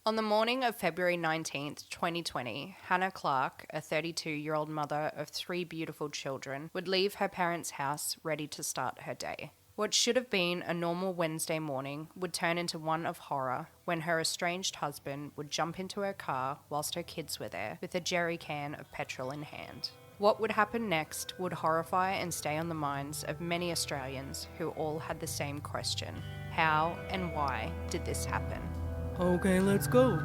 On the morning of February 19th, 2020, Hannah Clarke, a 32-year-old mother of 3 beautiful children, would leave her parents' house ready to start her day. What should have been a normal Wednesday morning would turn into one of horror when her estranged husband would jump into her car whilst her kids were there with a jerry can of petrol in hand. What would happen next would horrify and stay on the minds of many Australians who all had the same question. How and why did this happen? Okay, let's go.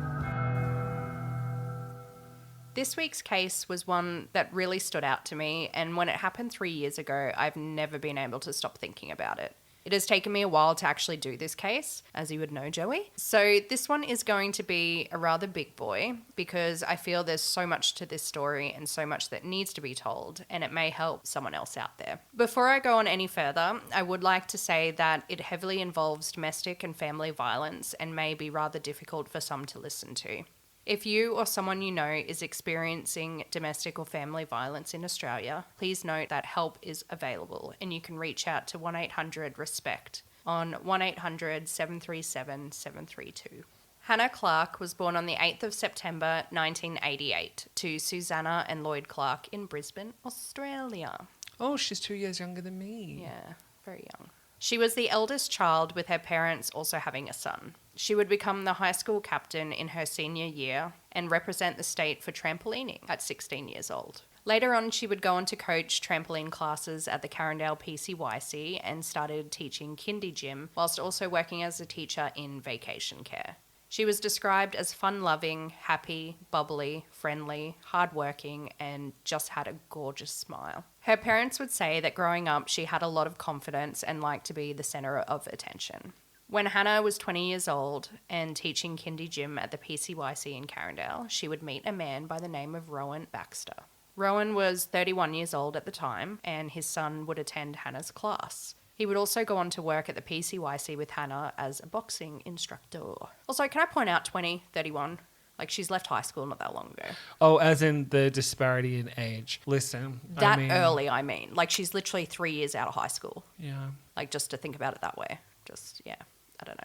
This week's case was one that really stood out to me, and when it happened 3 years ago, I've never been able to stop thinking about it. It has taken me a while to actually do this case, as you would know, Joey. So this one is going to be a rather big boy because I feel there's so much to this story and so much that needs to be told, and it may help someone else out there. Before I go on any further, I would like to say that it heavily involves domestic and family violence and may be rather difficult for some to listen to. If you or someone you know is experiencing domestic or family violence in Australia, please note that help is available and you can reach out to 1-800-RESPECT on 1-800-737-732. Hannah Clarke was born on the 8th of September 1988 to Susanna and Lloyd Clarke in Brisbane, Australia. Oh, she's 2 years younger than me. Yeah, very young. She was the eldest child, with her parents also having a son. She would become the high school captain in her senior year and represent the state for trampolining at 16 years old. Later on, she would go on to coach trampoline classes at the Carindale PCYC and started teaching kindy gym whilst also working as a teacher in vacation care. She was described as fun-loving, happy, bubbly, friendly, hardworking, and just had a gorgeous smile. Her parents would say that growing up, she had a lot of confidence and liked to be the centre of attention. When Hannah was 20 years old and teaching kindy gym at the PCYC in Carindale, she would meet a man by the name of Rowan Baxter. Rowan was 31 years old at the time, and his son would attend Hannah's class. He would also go on to work at the PCYC with Hannah as a boxing instructor. Also, can I point out 20, 31? Like, she's left high school not that long ago. Oh, as in the disparity in age. Listen, early, I mean. Like, she's literally 3 years out of high school. Yeah. Like, just to think about it that way. Just, yeah, I don't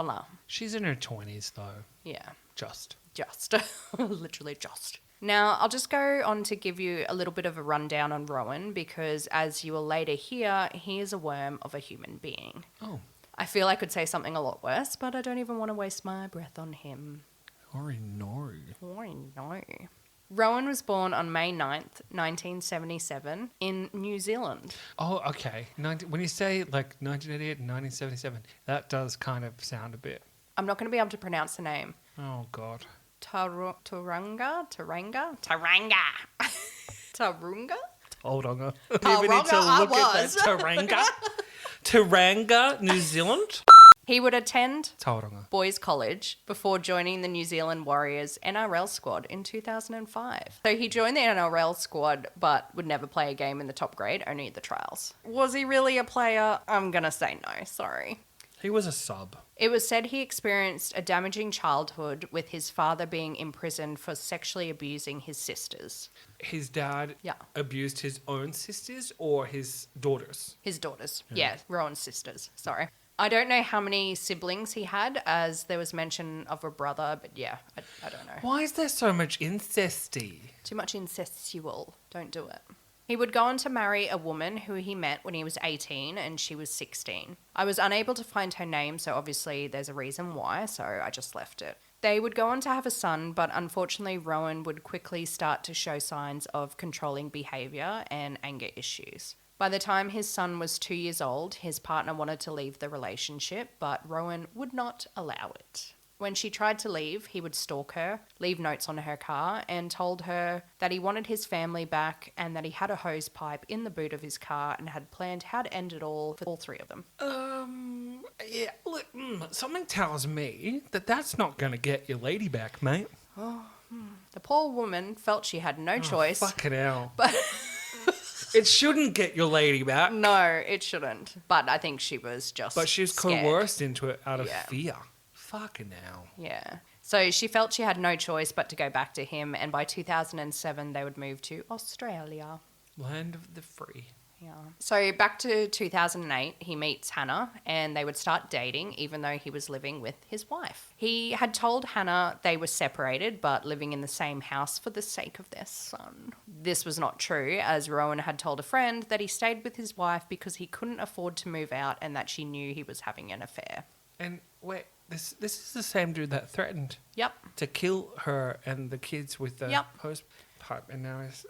know. She's in her 20s, though. Yeah. Just. Literally just. Now, I'll just go on to give you a little bit of a rundown on Rowan because, as you will later hear, he is a worm of a human being. Oh. I feel I could say something a lot worse, but I don't even want to waste my breath on him. Oh, no. Rowan was born on May 9th, 1977 in New Zealand. Oh, okay. When you say, like, 1988 and 1977, that does kind of sound a bit... I'm not going to be able to pronounce the name. Oh, God. Tarunga? Hold on. Taranga, New Zealand? He would attend Tauranga Boys College before joining the New Zealand Warriors NRL squad in 2005. So he joined the NRL squad but would never play a game in the top grade, only the trials. Was he really a player? I'm going to say no, sorry. He was a sub. It was said he experienced a damaging childhood with his father being imprisoned for sexually abusing his sisters. His dad Yeah. abused his own sisters or his daughters? His daughters. Yeah, Rowan's sisters. Sorry. I don't know how many siblings he had, as there was mention of a brother, but yeah, I don't know. Why is there so much incesty? Too much incestual. Don't do it. He would go on to marry a woman who he met when he was 18 and she was 16. I was unable to find her name, so obviously there's a reason why, so I just left it. They would go on to have a son, but unfortunately Rowan would quickly start to show signs of controlling behaviour and anger issues. By the time his son was 2 years old, his partner wanted to leave the relationship, but Rowan would not allow it. When she tried to leave, he would stalk her, leave notes on her car, and told her that he wanted his family back and that he had a hose pipe in the boot of his car and had planned how to end it all for all 3 of them. Yeah, look, something tells me that that's not going to get your lady back, mate. The poor woman felt she had no choice. Fucking hell. But it shouldn't get your lady back. No, it shouldn't. But I think she was just But she was scared. coerced into it out of fear. Fucking hell. Yeah. So she felt she had no choice but to go back to him, and by 2007 they would move to Australia. Land of the free. Yeah. So back to 2008, he meets Hannah and they would start dating even though he was living with his wife. He had told Hannah they were separated but living in the same house for the sake of their son. This was not true, as Rowan had told a friend that he stayed with his wife because he couldn't afford to move out and that she knew he was having an affair. And wait, this is the same dude that threatened Yep. to kill her and the kids with the Yep. hose pipe, and now he's...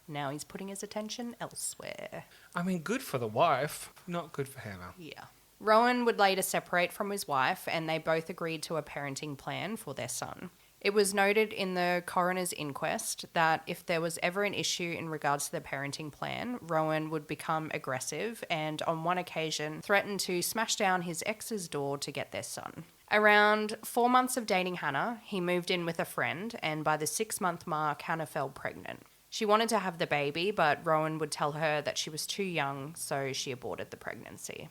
Now he's putting his attention elsewhere. I mean, good for the wife, not good for Hannah. Yeah. Rowan would later separate from his wife and they both agreed to a parenting plan for their son. It was noted in the coroner's inquest that if there was ever an issue in regards to the parenting plan, Rowan would become aggressive and on one occasion threatened to smash down his ex's door to get their son. Around 4 months of dating Hannah, he moved in with a friend and by the 6-month mark, Hannah fell pregnant. She wanted to have the baby, but Rowan would tell her that she was too young, so she aborted the pregnancy.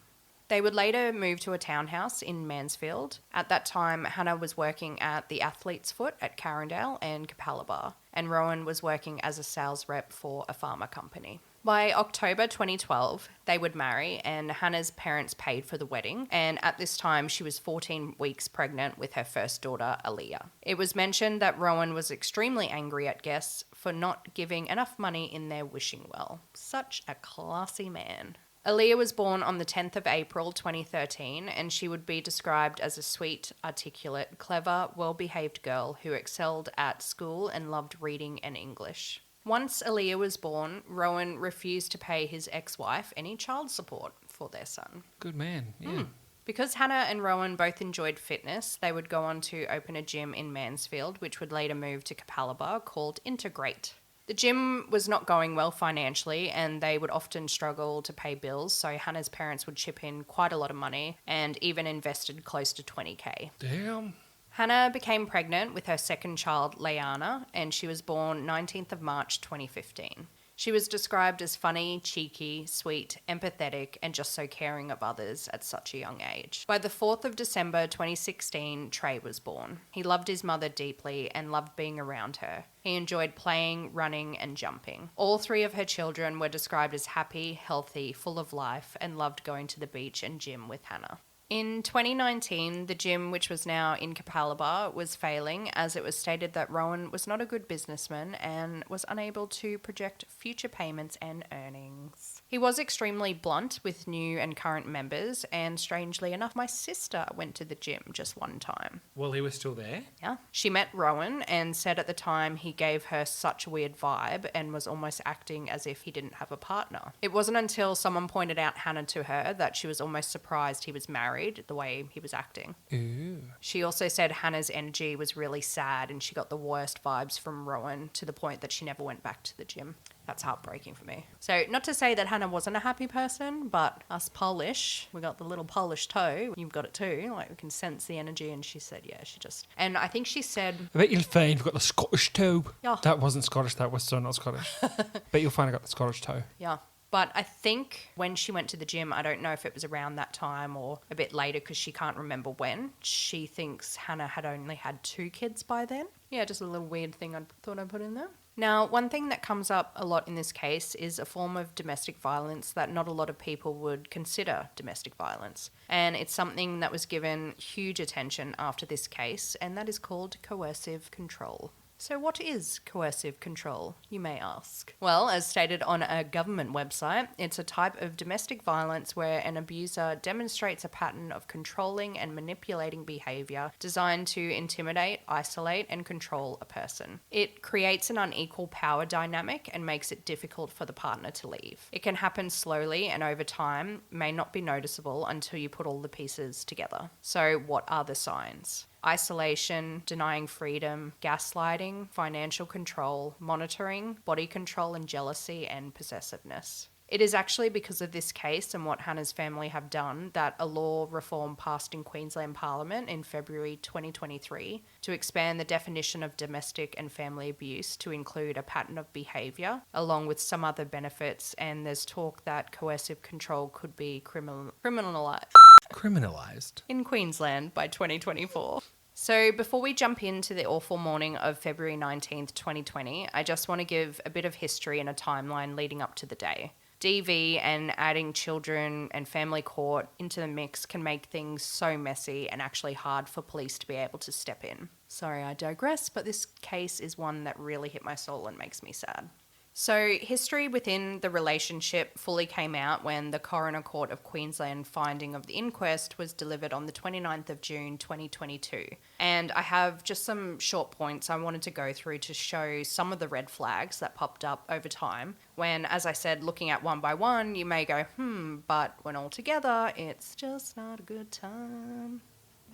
They would later move to a townhouse in Mansfield. At that time, Hannah was working at the Athlete's Foot at Carindale and Capalaba, and Rowan was working as a sales rep for a pharma company. By October 2012, they would marry, and Hannah's parents paid for the wedding, and at this time she was 14 weeks pregnant with her first daughter, Aaliyah. It was mentioned that Rowan was extremely angry at guests for not giving enough money in their wishing well. Such a classy man. Aaliyah was born on the 10th of April 2013, and she would be described as a sweet, articulate, clever, well-behaved girl who excelled at school and loved reading and English. Once Aaliyah was born, Rowan refused to pay his ex-wife any child support for their son. Good man, yeah. Because Hannah and Rowan both enjoyed fitness, they would go on to open a gym in Mansfield, which would later move to Capalaba, called Integrate. The gym was not going well financially and they would often struggle to pay bills, so Hannah's parents would chip in quite a lot of money and even invested close to $20,000. Damn. Hannah became pregnant with her second child, Laianah, and she was born 19th of March 2015. She was described as funny, cheeky, sweet, empathetic, and just so caring of others at such a young age. By the 4th of December 2016, Trey was born. He loved his mother deeply and loved being around her. He enjoyed playing, running, and jumping. All 3 of her children were described as happy, healthy, full of life, and loved going to the beach and gym with Hannah. In 2019, the gym, which was now in Capalaba, was failing as it was stated that Rowan was not a good businessman and was unable to project future payments and earnings. He was extremely blunt with new and current members, and strangely enough, my sister went to the gym just one time. Well, he was still there? Yeah. She met Rowan and said at the time he gave her such a weird vibe and was almost acting as if he didn't have a partner. It wasn't until someone pointed out Hannah to her that she was almost surprised he was married, the way he was acting. Ooh. She also said Hannah's energy was really sad and she got the worst vibes from Rowan to the point that she never went back to the gym. That's heartbreaking for me. So not to say that Hannah wasn't a happy person, but us Polish, we got the little Polish toe. You've got it too. Like, we can sense the energy. And she said, yeah, she just... And I think she said... I bet you'll find you've got the Scottish toe. Yeah. That wasn't Scottish, that was so not Scottish. Bet you'll find I got the Scottish toe. Yeah. But I think when she went to the gym, I don't know if it was around that time or a bit later because she can't remember when. She thinks Hannah had only had 2 kids by then. Yeah, just a little weird thing I thought I'd put in there. Now, one thing that comes up a lot in this case is a form of domestic violence that not a lot of people would consider domestic violence. And it's something that was given huge attention after this case, and that is called coercive control. So what is coercive control, you may ask? Well, as stated on a government website, it's a type of domestic violence where an abuser demonstrates a pattern of controlling and manipulating behaviour designed to intimidate, isolate and control a person. It creates an unequal power dynamic and makes it difficult for the partner to leave. It can happen slowly and over time, may not be noticeable until you put all the pieces together. So what are the signs? Isolation, denying freedom, gaslighting, financial control, monitoring, body control and jealousy, and possessiveness. It is actually because of this case and what Hannah's family have done that a law reform passed in Queensland Parliament in February 2023 to expand the definition of domestic and family abuse to include a pattern of behaviour, along with some other benefits, and there's talk that coercive control could be criminalised in Queensland by 2024. So before we jump into the awful morning of February 19th, 2020, I just want to give a bit of history and a timeline leading up to the day. DV and adding children and family court into the mix can make things so messy and actually hard for police to be able to step in. Sorry, I digress, but this case is one that really hit my soul and makes me sad. So, history within the relationship fully came out when the Coroner Court of Queensland finding of the inquest was delivered on the 29th of June 2022. And I have just some short points I wanted to go through to show some of the red flags that popped up over time. When, as I said, looking at one by one, you may go, but when all together, it's just not a good time.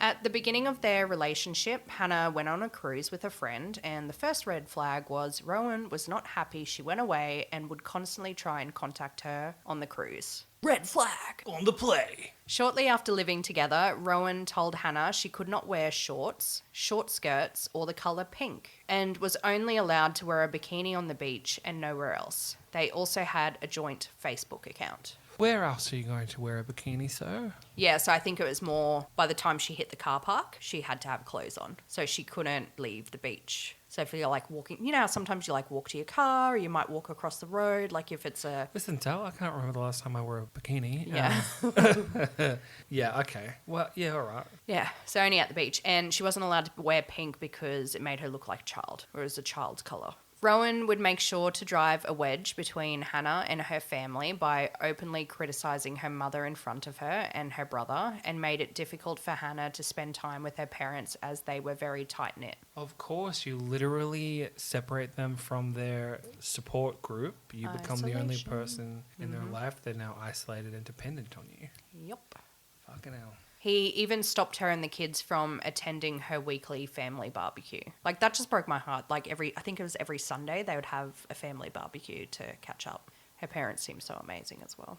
At the beginning of their relationship, Hannah went on a cruise with a friend, and the first red flag was Rowan was not happy she went away and would constantly try and contact her on the cruise. Red flag! On the play. Shortly after living together, Rowan told Hannah she could not wear shorts, short skirts, or the colour pink, and was only allowed to wear a bikini on the beach and nowhere else. They also had a joint Facebook account. Where else are you going to wear a bikini, sir? Yeah, so I think it was more by the time she hit the car park, she had to have clothes on. So she couldn't leave the beach. So if you're like walking, you know how sometimes you like walk to your car or you might walk across the road, like if it's a... Listen, Del, I can't remember the last time I wore a bikini. Yeah. Yeah, okay. Well, yeah, all right. Yeah, so only at the beach. And she wasn't allowed to wear pink because it made her look like a child, or it was a child's colour. Rowan would make sure to drive a wedge between Hannah and her family by openly criticising her mother in front of her and her brother, and made it difficult for Hannah to spend time with her parents as they were very tight-knit. Of course, you literally separate them from their support group. You become the only Isolation. person in their life. They're now isolated and dependent on you. Yep. Fucking hell. He even stopped her and the kids from attending her weekly family barbecue. Like, that just broke my heart. Like, I think it was every Sunday they would have a family barbecue to catch up. Her parents seemed so amazing as well.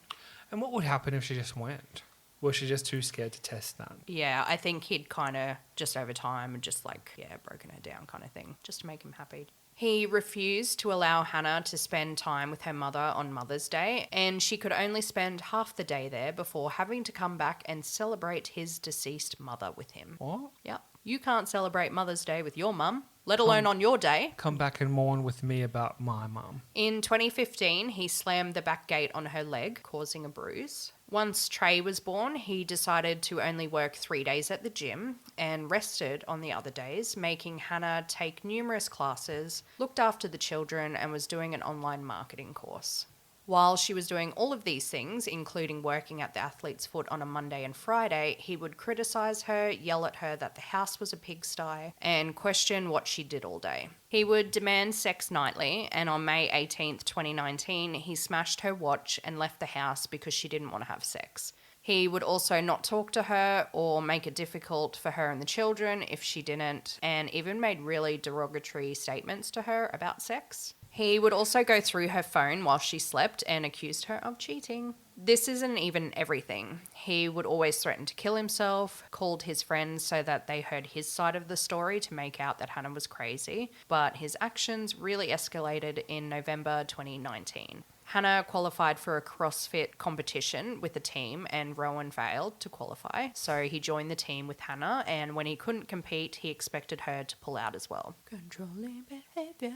And what would happen if she just went? Was she just too scared to test that? Yeah, I think he'd kind of just over time and just like, yeah, broken her down kind of thing, just to make him happy. He refused to allow Hannah to spend time with her mother on Mother's Day, and she could only spend half the day there before having to come back and celebrate his deceased mother with him. What? Yep. You can't celebrate Mother's Day with your mum, let alone on your day. Come back and mourn with me about my mum. In 2015, he slammed the back gate on her leg, causing a bruise. Once Trey was born, he decided to only work 3 days at the gym and rested on the other days, making Hannah take numerous classes, looked after the children, and was doing an online marketing course. While she was doing all of these things, including working at the Athlete's Foot on a Monday and Friday, he would criticise her, yell at her that the house was a pigsty, and question what she did all day. He would demand sex nightly, and on May 18th, 2019, he smashed her watch and left the house because she didn't want to have sex. He would also not talk to her or make it difficult for her and the children if she didn't, and even made really derogatory statements to her about sex. He would also go through her phone while she slept and accused her of cheating. This isn't even everything. He would always threaten to kill himself, called his friends so that they heard his side of the story to make out that Hannah was crazy, but his actions really escalated in November 2019. Hannah qualified for a CrossFit competition with the team and Rowan failed to qualify, so he joined the team with Hannah, and when he couldn't compete, he expected her to pull out as well. Controlling behaviour.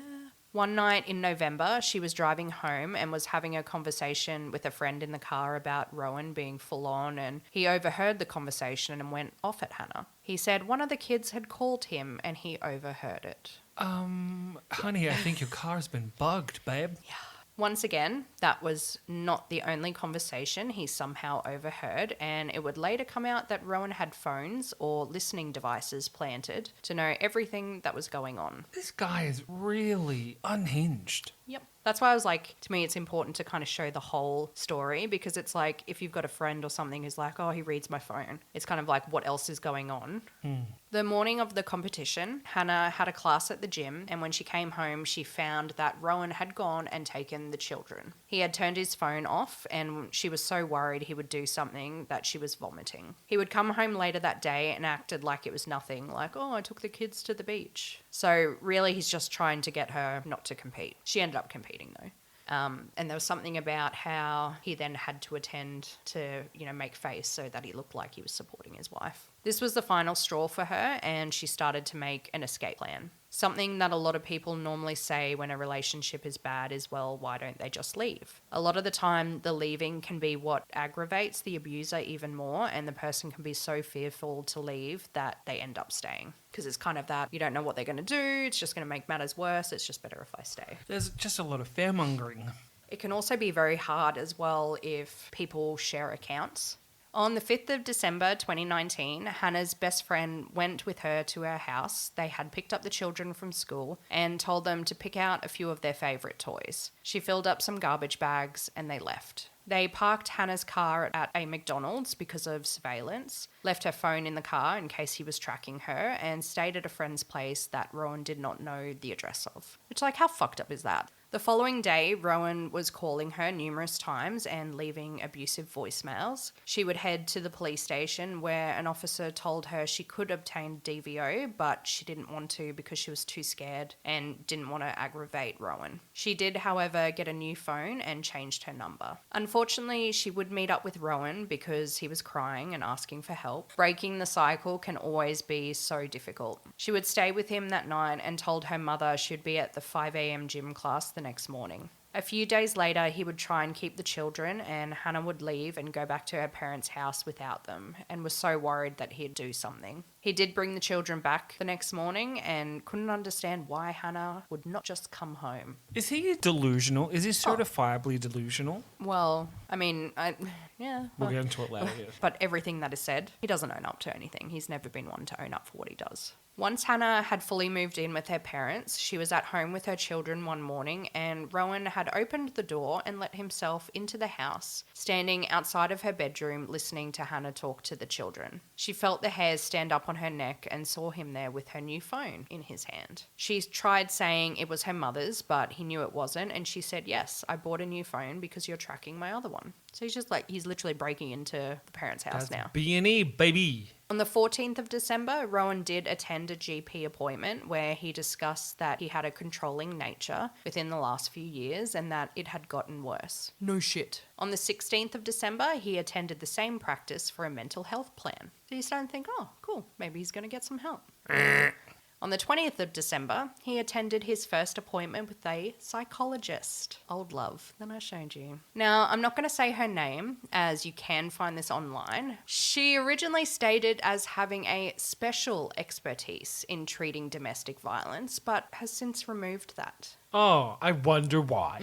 One night in November, she was driving home and was having a conversation with a friend in the car about Rowan being full on, and he overheard the conversation and went off at Hannah. He said one of the kids had called him and he overheard it. Honey, I think your car's been bugged, babe. Yeah. Once again, that was not the only conversation he somehow overheard, and it would later come out that Rowan had phones or listening devices planted to know everything that was going on. This guy is really unhinged. Yep. That's why I was like, to me, it's important to kind of show the whole story, because it's like if you've got a friend or something who's like, oh, he reads my phone, it's kind of like what else is going on. The morning of the competition, Hannah had a class at the gym, and when she came home, she found that Rowan had gone and taken the children. He had turned his phone off, and she was so worried he would do something that she was vomiting. He would come home later that day and acted like it was nothing, like, oh, I took the kids to the beach. So really, he's just trying to get her not to compete. She ended up competing, though. And there was something about how he then had to attend to, make face so that he looked like he was supporting his wife. This was the final straw for her, and she started to make an escape plan. Something that a lot of people normally say when a relationship is bad is, well, why don't they just leave? A lot of the time, the leaving can be what aggravates the abuser even more, and the person can be so fearful to leave that they end up staying. Because it's kind of that, you don't know what they're going to do, it's just going to make matters worse, it's just better if I stay. There's just a lot of fear-mongering. It can also be very hard as well if people share accounts. On the 5th of December 2019, Hannah's best friend went with her to her house. They had picked up the children from school and told them to pick out a few of their favourite toys. She filled up some garbage bags and they left. They parked Hannah's car at a McDonald's because of surveillance, left her phone in the car in case he was tracking her, and stayed at a friend's place that Rowan did not know the address of. Which, like, how fucked up is that? The following day, Rowan was calling her numerous times and leaving abusive voicemails. She would head to the police station where an officer told her she could obtain DVO, but she didn't want to because she was too scared and didn't want to aggravate Rowan. She did, however, get a new phone and changed her number. Unfortunately, she would meet up with Rowan because he was crying and asking for help. Breaking the cycle can always be so difficult. She would stay with him that night and told her mother she'd be at the 5 a.m. gym class the next morning. A few days later, he would try and keep the children, and Hannah would leave and go back to her parents' house without them, and was so worried that he'd do something. He did bring the children back the next morning and couldn't understand why Hannah would not just come home. Is he delusional? Is he certifiably delusional? Well, I mean, yeah. We'll get into it later, yes. But everything that is said, he doesn't own up to anything. He's never been one to own up for what he does. Once Hannah had fully moved in with her parents, she was at home with her children one morning, and Rowan had opened the door and let himself into the house, standing outside of her bedroom listening to Hannah talk to the children. She felt the hairs stand up on her neck and saw him there with her new phone in his hand. She tried saying it was her mother's, but he knew it wasn't, and she said, "Yes, I bought a new phone because you're tracking my other one." So he's literally breaking into the parents' house now. B&E, baby. On the 14th of December, Rowan did attend a GP appointment where he discussed that he had a controlling nature within the last few years and that it had gotten worse. No shit. On the 16th of December, he attended the same practice for a mental health plan. So you start to think, oh, cool, maybe he's going to get some help. On the 20th of December, he attended his first appointment with a psychologist. Old love that I showed you. Now, I'm not going to say her name, as you can find this online. She originally stated as having a special expertise in treating domestic violence, but has since removed that. Oh, I wonder why.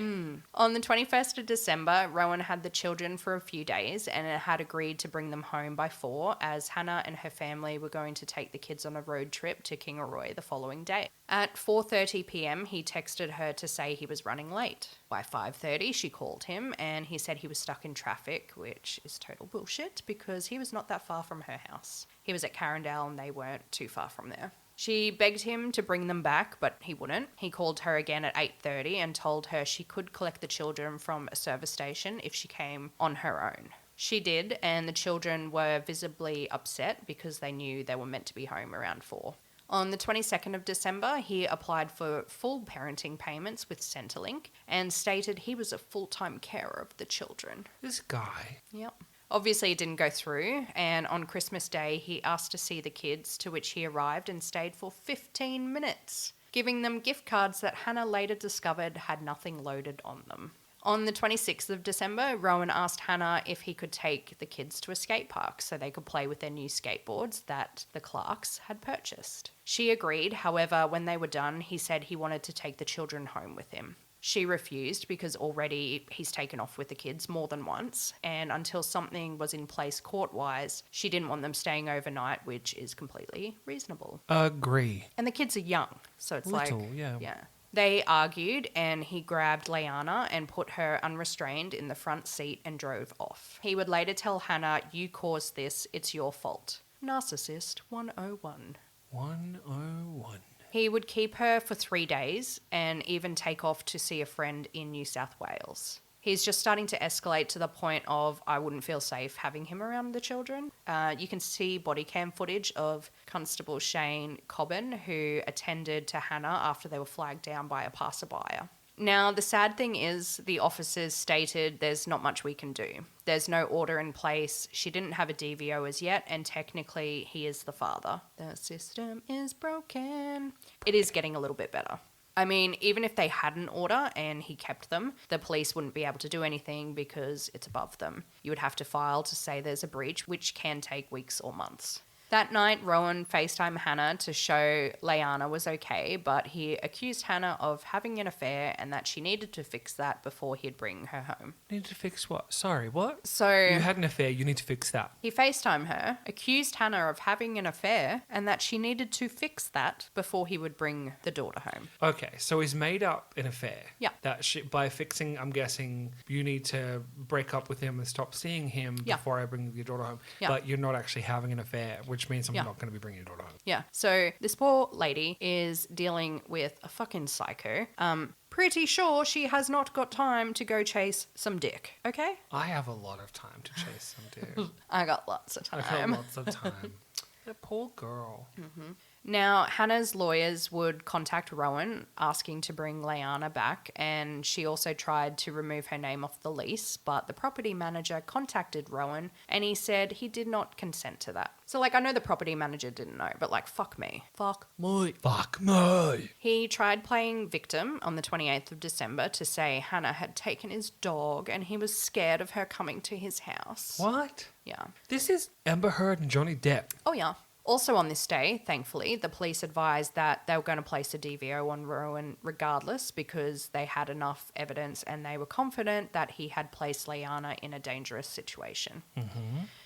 On the 21st of December, Rowan had the children for a few days and had agreed to bring them home by 4, as Hannah and her family were going to take the kids on a road trip to Kingaroy the following day. At 4:30 p.m, he texted her to say he was running late. By 5:30, she called him and he said he was stuck in traffic, which is total bullshit because he was not that far from her house. He was at Carindale and they weren't too far from there. She begged him to bring them back, but he wouldn't. He called her again at 8:30 and told her she could collect the children from a service station if she came on her own. She did, and the children were visibly upset because they knew they were meant to be home around 4. On the 22nd of December, he applied for full parenting payments with Centrelink and stated he was a full-time carer of the children. This guy. Yep. Obviously, it didn't go through, and on Christmas Day, he asked to see the kids, to which he arrived and stayed for 15 minutes, giving them gift cards that Hannah later discovered had nothing loaded on them. On the 26th of December, Rowan asked Hannah if he could take the kids to a skate park so they could play with their new skateboards that the Clarks had purchased. She agreed, however, when they were done, he said he wanted to take the children home with him. She refused because already he's taken off with the kids more than once, and until something was in place court-wise, she didn't want them staying overnight, which is completely reasonable. Agree. And the kids are young, so it's Little, yeah. They argued, and he grabbed Laianah and put her unrestrained in the front seat and drove off. He would later tell Hannah, "You caused this, it's your fault." Narcissist 101. 101. He would keep her for 3 days and even take off to see a friend in New South Wales. He's just starting to escalate to the point of I wouldn't feel safe having him around the children. You can see body cam footage of Constable Shane Cobbin, who attended to Hannah after they were flagged down by a passerby. Now, the sad thing is the officers stated there's not much we can do. There's no order in place. She didn't have a DVO as yet, and technically he is the father. The system is broken. It is getting a little bit better. I mean, even if they had an order and he kept them, the police wouldn't be able to do anything because it's above them. You would have to file to say there's a breach, which can take weeks or months. That night, Rowan FaceTimed Hannah to show Laianah was okay, but he accused Hannah of having an affair and that she needed to fix that before he'd bring her home. Need to fix what? Sorry, what? So You had an affair, you need to fix that. he FaceTimed her, accused Hannah of having an affair, and that she needed to fix that before he would bring the daughter home. Okay, so he's made up an affair. Yeah. That by fixing, I'm guessing, you need to break up with him and stop seeing him Yeah. before I bring your daughter home. Yeah. But you're not actually having an affair, which means I'm Yeah. not going to be bringing your daughter home. Yeah. So this poor lady is dealing with a fucking psycho. Pretty sure she has not got time to go chase some dick. Okay? I have a lot of time to chase some dick. I got lots of I've got time. lots of time. That poor girl. Now, Hannah's lawyers would contact Rowan asking to bring Laianah back, and she also tried to remove her name off the lease, but the property manager contacted Rowan and he said he did not consent to that. So, I know the property manager didn't know, but, fuck me. Fuck me. Fuck me. He tried playing victim on the 28th of December to say Hannah had taken his dog and he was scared of her coming to his house. What? Yeah. This is Amber Heard and Johnny Depp. Oh, yeah. Also on this day, thankfully, the police advised that they were going to place a DVO on Rowan regardless because they had enough evidence and they were confident that he had placed Laianah in a dangerous situation.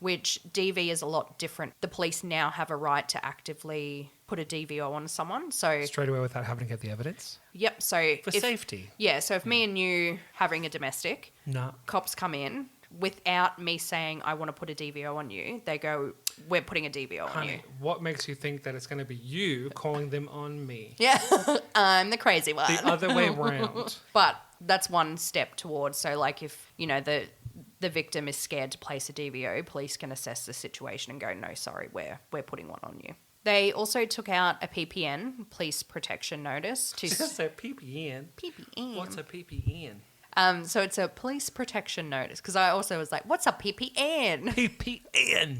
Which DV is a lot different. The police now have a right to actively put a DVO on someone. So, Straight away without having to get the evidence? yep. So, For safety? Yeah. So if me and you having a domestic, No. cops come in without me saying I want to put a DVO on you, they go, we're putting a DVO on you. Honey, what makes you think that it's going to be you calling them on me? Yeah, I'm the crazy one. The other way round. But that's one step towards. So, if the victim is scared to place a DVO, police can assess the situation and go, no, sorry, we're putting one on you. They also took out a PPN, police protection notice, to Just a PPN. PPN. What's a PPN? So it's a police protection notice because I also was like, what's a PPN? PPN.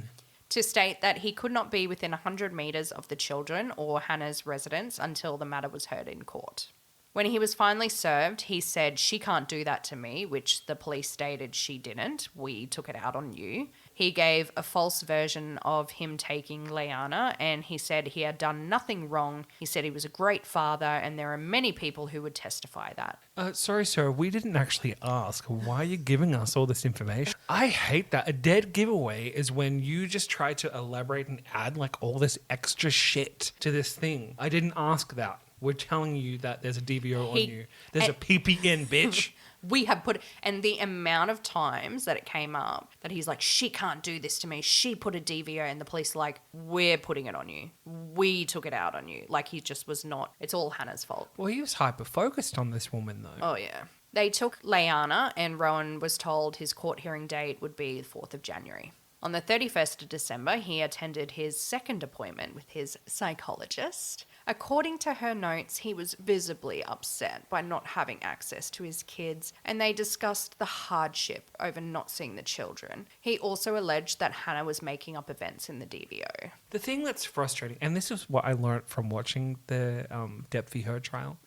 To state that he could not be within 100 metres of the children or Hannah's residence until the matter was heard in court. When he was finally served, he said, she can't do that to me, which the police stated she didn't. We took it out on you. He gave a false version of him taking Laianah, and he said he had done nothing wrong. He said he was a great father, and there are many people who would testify that. Sorry, sir. We didn't actually ask. Why are you giving us all this information? I hate that. A dead giveaway is when you just try to elaborate and add all this extra shit to this thing. I didn't ask that. We're telling you that there's a DVO on you. There's a PPN, bitch. We have put, and the amount of times that it came up that he's like, she can't do this to me. She put a DVO, and the police are like, we're putting it on you. We took it out on you. He just was not, it's all Hannah's fault. Well, he was hyper-focused on this woman, though. Oh, yeah. They took Laianah, and Rowan was told his court hearing date would be the 4th of January. On the 31st of December, he attended his second appointment with his psychologist. According to her notes, he was visibly upset by not having access to his kids, and they discussed the hardship over not seeing the children. He also alleged that Hannah was making up events in the DVO. The thing that's frustrating, and this is what I learned from watching the Depp v. Heard trial,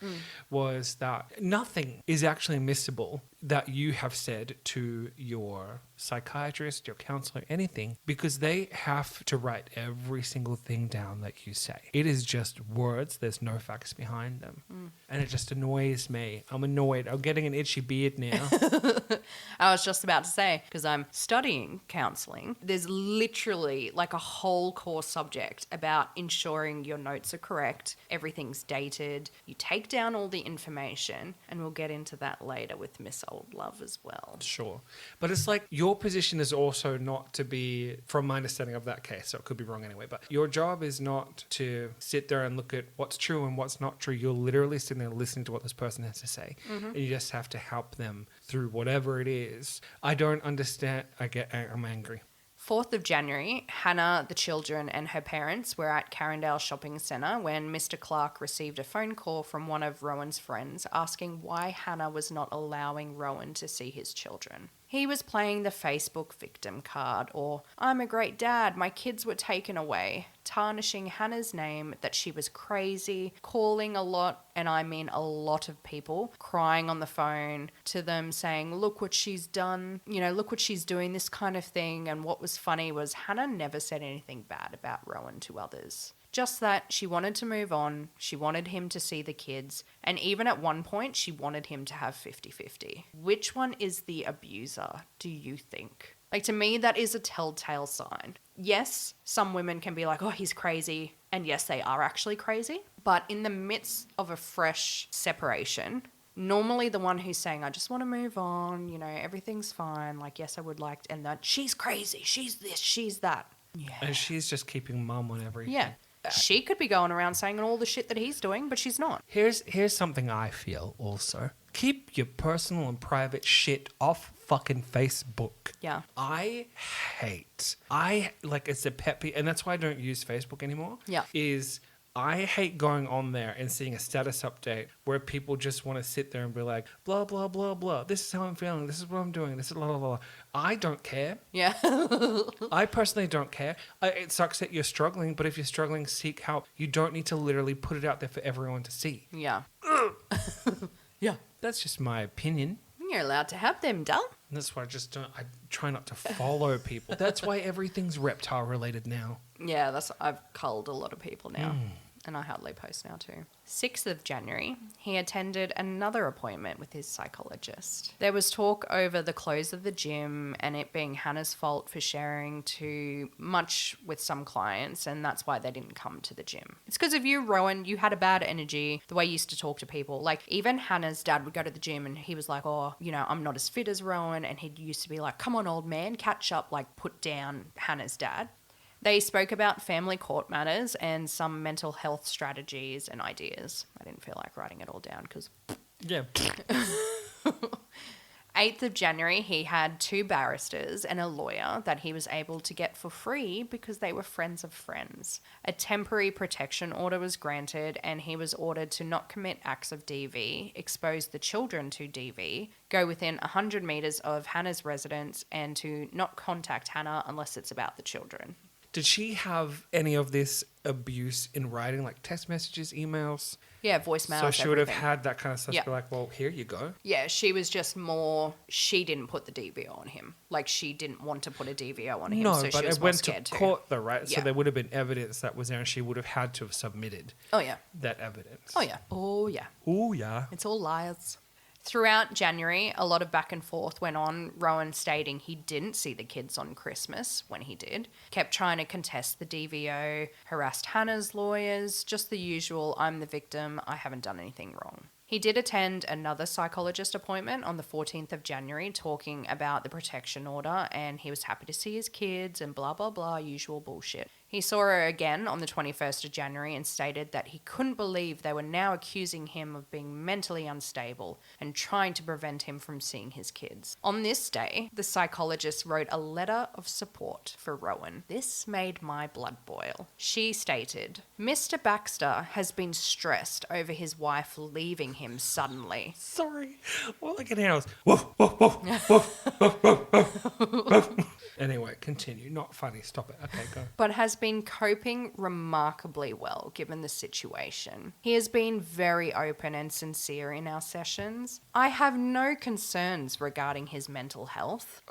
was that nothing is actually admissible that you have said to your psychiatrist, your counselor, anything, because they have to write every single thing down that you say. It is just words. There's no facts behind them. And it just annoys me. I'm annoyed. I'm getting an itchy beard now. I was just about to say, because I'm studying counselling, there's literally a whole core subject about ensuring your notes are correct, everything's dated, you take down all the information, and we'll get into that later with Miss Old Love as well. Sure. But it's your position is also not to be, from my understanding of that case, so it could be wrong anyway, but your job is not to sit there and look at what's true and what's not true. You're literally sitting there listening to what this person has to say. And you just have to help them through whatever it is. I don't understand. I'm angry. 4th of January, Hannah, the children, and her parents were at Carindale Shopping Centre when Mr. Clarke received a phone call from one of Rowan's friends asking why Hannah was not allowing Rowan to see his children. He was playing the Facebook victim card, or I'm a great dad, my kids were taken away, tarnishing Hannah's name, that she was crazy, calling a lot, and I mean a lot of people, crying on the phone to them saying, look what she's done, look what she's doing, this kind of thing. And what was funny was Hannah never said anything bad about Rowan to others. Just that she wanted to move on, she wanted him to see the kids, and even at one point she wanted him to have 50-50. Which one is the abuser, do you think? Like, to me, that is a telltale sign. Yes, some women can be like, oh, he's crazy, and yes, they are actually crazy. But in the midst of a fresh separation, normally the one who's saying, I just want to move on, everything's fine, like, yes, I would like, and that she's crazy, she's this, she's that. Yeah. And she's just keeping mum on everything. Yeah. She could be going around saying all the shit that he's doing, but she's not. Here's something I feel also. Keep your personal and private shit off fucking Facebook. Yeah. It's a pet peeve, and that's why I don't use Facebook anymore. Yeah. I hate going on there and seeing a status update where people just want to sit there and be like, blah, blah, blah, blah. This is how I'm feeling. This is what I'm doing. This is blah, blah, blah. I don't care. Yeah. I personally don't care. It sucks that you're struggling, but if you're struggling, seek help. You don't need to literally put it out there for everyone to see. Yeah. Yeah. That's just my opinion. You're allowed to have them, duh. And that's why I try not to follow people. That's why everything's reptile related now. Yeah, I've culled a lot of people now. And I hardly post now too. 6th of January, he attended another appointment with his psychologist. There was talk over the close of the gym and it being Hannah's fault for sharing too much with some clients, and that's why they didn't come to the gym. It's because of you, Rowan. You had a bad energy, the way you used to talk to people. Like, even Hannah's dad would go to the gym and he was like, oh, I'm not as fit as Rowan. And he used to be like, come on, old man, catch up, like put down Hannah's dad. They spoke about family court matters and some mental health strategies and ideas. I didn't feel like writing it all down because... Yeah. 8th of January, he had 2 barristers and a lawyer that he was able to get for free because they were friends of friends. A temporary protection order was granted and he was ordered to not commit acts of DV, expose the children to DV, go within 100 metres of Hannah's residence, and to not contact Hannah unless it's about the children. Did she have any of this abuse in writing, like text messages, emails? Yeah, voicemails, So she would have everything. had that kind of stuff. Yeah. Be like, well, here you go. Yeah, she was just more... She didn't put the DVO on him. Like, she didn't want to put a DVO on him, No, so but she was it more went scared to too. court though, right? So Yeah. there would have been evidence that was there and she would have had to have submitted Oh, yeah. that evidence. Oh, yeah. Oh, yeah. Oh, yeah. It's all lies. Throughout January, a lot of back and forth went on. Rowan stating he didn't see the kids on Christmas when he did. Kept trying to contest the DVO, harassed Hannah's lawyers, just the usual, I'm the victim, I haven't done anything wrong. He did attend another psychologist appointment on the 14th of January talking about the protection order, and he was happy to see his kids and blah, blah, blah, usual bullshit. He saw her again on the 21st of January and stated that he couldn't believe they were now accusing him of being mentally unstable and trying to prevent him from seeing his kids. On this day, the psychologist wrote a letter of support for Rowan. This made my blood boil. She stated, Mr. Baxter has been stressed over his wife leaving him suddenly. Sorry. All I can hear was, woof, woof, woof, woof, woof, woof, woof, woof. Anyway, continue. Not funny. Stop it. Okay, go. But has been coping remarkably well given the situation. He has been very open and sincere in our sessions. I have no concerns regarding his mental health.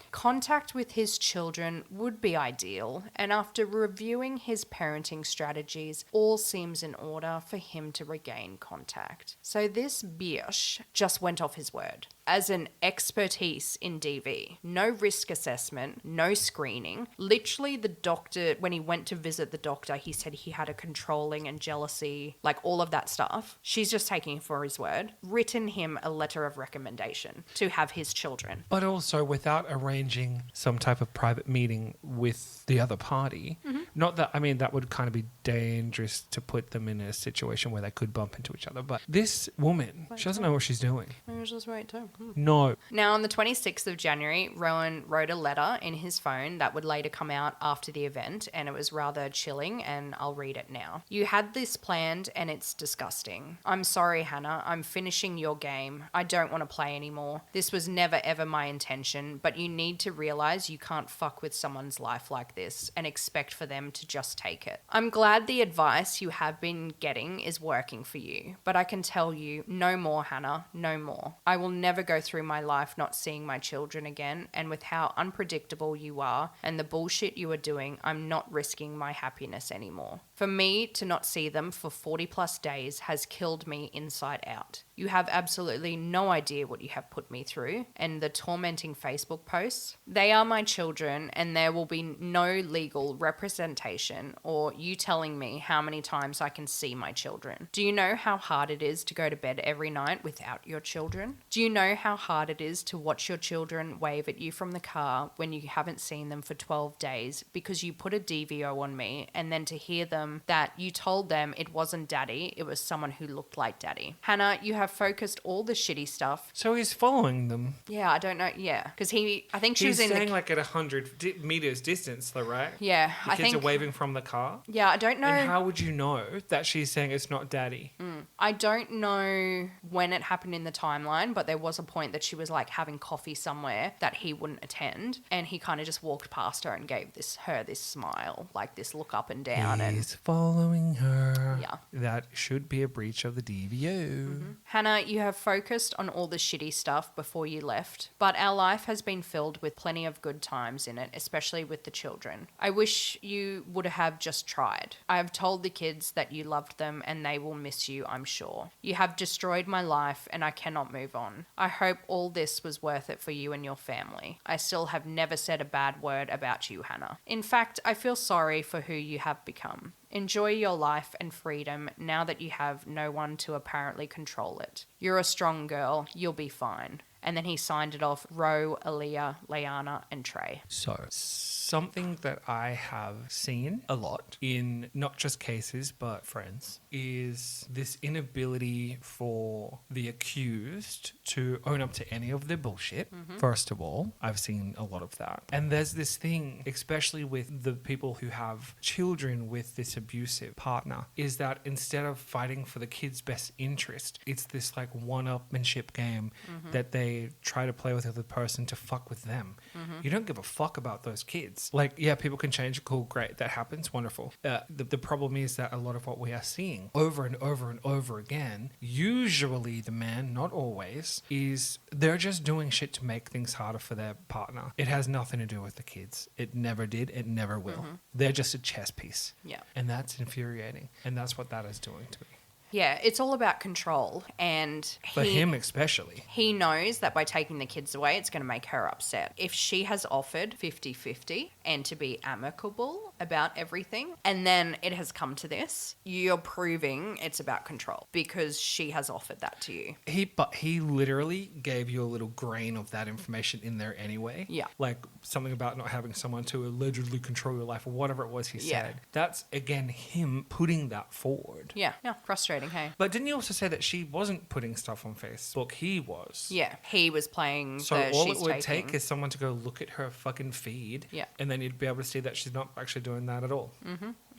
Contact with his children would be ideal, and after reviewing his parenting strategies, all seems in order for him to regain contact. So this bitch just went off his word. As an expertise in DV, no risk assessment, no screening. Literally the doctor, when he went to visit the doctor, he said he had a controlling and jealousy, like all of that stuff. She's just taking him for his word. Written him a letter of recommendation to have his children. But also without arranging some type of private meeting with the other party. Mm-hmm. Not that, I mean, that would kind of be dangerous to put them in a situation where they could bump into each other. But this woman, she doesn't know what she's doing. Maybe just wait too. No. Now, on the 26th of January, Rowan wrote a letter in his phone that would later come out after the event, and it was rather chilling, and I'll read it now. You had this planned, and it's disgusting. I'm sorry, Hannah. I'm finishing your game. I don't want to play anymore. This was never ever my intention, but you need to realize you can't fuck with someone's life like this and expect for them to just take it. I'm glad the advice you have been getting is working for you, but I can tell you, no more, Hannah, no more. I will never go through my life not seeing my children again, and with how unpredictable you are and the bullshit you are doing, I'm not risking my happiness anymore. For me to not see them for 40 plus days has killed me inside out. You have absolutely no idea what you have put me through, and the tormenting Facebook posts. They are my children, and there will be no legal representation or you telling me how many times I can see my children. Do you know how hard it is to go to bed every night without your children? Do you know how hard it is to watch your children wave at you from the car when you haven't seen them for 12 days because you put a DVO on me, and then to hear them that you told them it wasn't daddy, it was someone who looked like daddy? Hannah, you have focused all the shitty stuff. So he's following them. Yeah, I don't know. Yeah, because I think she He's was in staying like at 100 meters distance, though, right? Yeah, The I kids think. are waving from the car. Yeah, I don't know. And how would you know that she's saying it's not daddy? I don't know when it happened in the timeline, but there was a point that she was like having coffee somewhere that he wouldn't attend, and he kind of just walked past her and gave her this smile, like this look up and down. He's following her. Yeah. That should be a breach of the DVO. Hannah, you have focused on all the shitty stuff before you left, but our life has been filled with plenty of good times in it, especially with the children. I wish you would have just tried. I have told the kids that you loved them and they will miss you, I'm sure. You have destroyed my life and I cannot move on. I hope all this was worth it for you and your family. I still have never said a bad word about you, Hannah. In fact, I feel sorry for who you have become. Enjoy your life and freedom now that you have no one to apparently control it. You're a strong girl. You'll be fine. And then he signed it off, Ro, Aaliyah, Laianah and Trey. So, something that I have seen a lot in not just cases but friends is this inability for the accused to own up to any of their bullshit. First of all, I've seen a lot of that. And there's this thing, especially with the people who have children with this abusive partner, is that instead of fighting for the kid's best interest, it's this like one-upmanship game that they try to play with the other person to fuck with them. You don't give a fuck about those kids. Like, yeah, people can change. Cool, great. That happens. Wonderful. The problem is that a lot of what we are seeing over and over and over again, usually the man, not always, is they're just doing shit to make things harder for their partner. It has nothing to do with the kids. It never did. It never will. They're just a chess piece. Yeah. And that's infuriating. And that's what that is doing to me. Yeah, it's all about control, and For him especially. he knows that by taking the kids away, it's going to make her upset. If she has offered 50-50 and to be amicable about everything, and then it has come to this, you're proving it's about control because she has offered that to you. But he literally gave you a little grain of that information in there anyway. Yeah. Like something about not having someone to allegedly control your life or whatever it was he Yeah. said. That's, again, him putting that forward. Yeah, frustrating, hey? But didn't you also say that she wasn't putting stuff on Facebook? He was. Yeah, he was playing So the all she's it would taking. take is someone to go look at her fucking feed. Yeah. And then you'd be able to see that she's not actually doing that at all.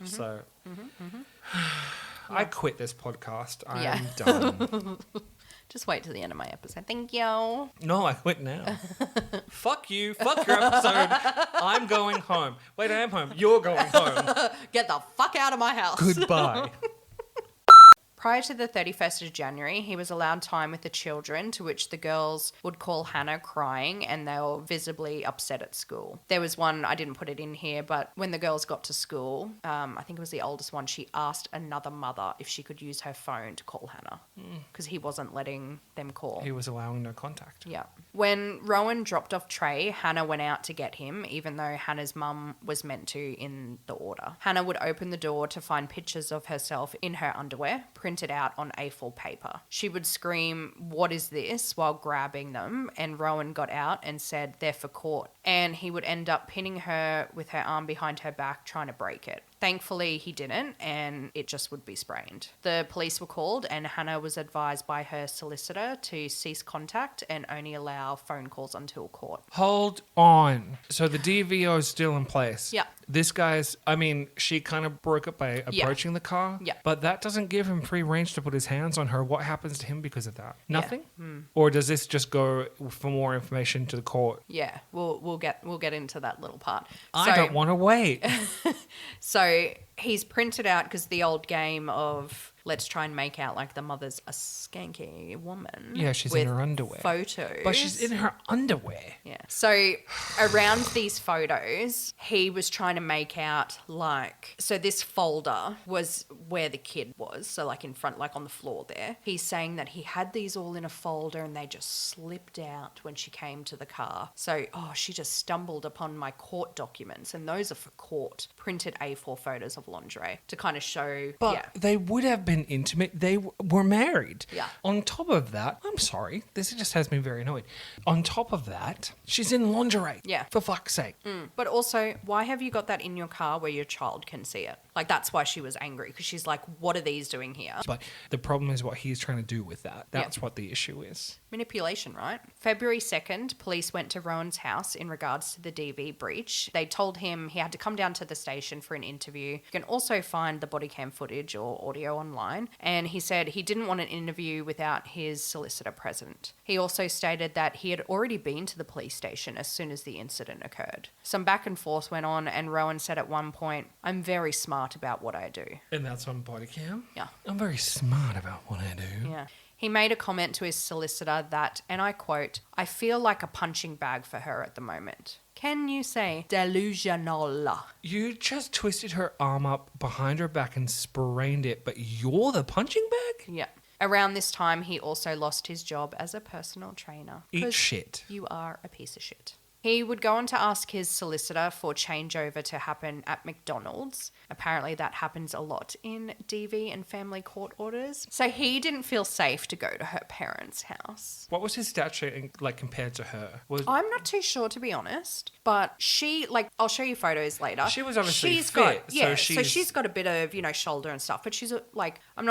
So I quit this podcast. I Yeah. am done. Just wait till the end of my episode. Thank you. No, I quit now. Fuck you. Fuck your episode. I'm going home. Wait, I am home. You're going home. Get the fuck out of my house. Goodbye. Prior to the 31st of January, he was allowed time with the children, to which the girls would call Hannah crying and they were visibly upset at school. There was one, I didn't put it in here, but when the girls got to school, I think it was the oldest one, she asked another mother if she could use her phone to call Hannah because he wasn't letting them call. He was allowing no contact. Yeah. When Rowan dropped off Trey, Hannah went out to get him, even though Hannah's mum was meant to in the order. Hannah would open the door to find pictures of herself in her underwear, printed out on A4 paper. She would scream, "What is this?" while grabbing them, and Rowan got out and said, "They're for court." And he would end up pinning her with her arm behind her back, trying to break it. Thankfully, he didn't, and it just would be sprained. The police were called, and Hannah was advised by her solicitor to cease contact and only allow phone calls until court. Hold on. So the DVO is still in place. Yeah. This guy's, I mean, she kind of broke up by approaching the car. Yeah. But that doesn't give him free range to put his hands on her. What happens to him because of that? Nothing? Hmm. Or does this just go for more information to the court? Yeah, we'll get into that little part. I don't want to wait. So he's printed out, because the old game of let's try and make out like the mother's a skanky woman. Yeah, she's in her underwear. Photos. But she's in her underwear. Yeah. So around these photos, he was trying to make out like, so this folder was where the kid was. So like in front, like on the floor there. He's saying that he had these all in a folder and they just slipped out when she came to the car. So, she just stumbled upon my court documents, and those are for court. Printed A4 photos of lingerie to kind of show. But they would have been intimate. They were married. Yeah. On top of that, I'm sorry, this just has me very annoyed. On top of that, she's in lingerie. Yeah. For fuck's sake. But also, why have you got that in your car where your child can see it? Like, that's why she was angry, because she's like, what are these doing here? But the problem is what he's trying to do with that. That's what the issue is. Manipulation, right? February 2nd, police went to Rowan's house in regards to the DV breach. They told him he had to come down to the station for an interview. You can also find the body cam footage or audio online. And he said he didn't want an interview without his solicitor present. He also stated that he had already been to the police station as soon as the incident occurred. Some back and forth went on, and Rowan said at one point, "I'm very smart about what I do." And that's on body cam? Yeah. I'm very smart about what I do. Yeah. He made a comment to his solicitor that, and I quote, "I feel like a punching bag for her at the moment." Can you say delusional? You just twisted her arm up behind her back and sprained it, but you're the punching bag? Yeah. Around this time, he also lost his job as a personal trainer. Eat 'Cause shit. You are a piece of shit. He would go on to ask his solicitor for changeover to happen at McDonald's. Apparently that happens a lot in DV and family court orders. So he didn't feel safe to go to her parents' house. What was his stature like compared to her? I'm not too sure, to be honest, but she, like, I'll show you photos later. She was obviously she's fit, got, yeah, so so she's got a bit of, shoulder and stuff, but she's like, I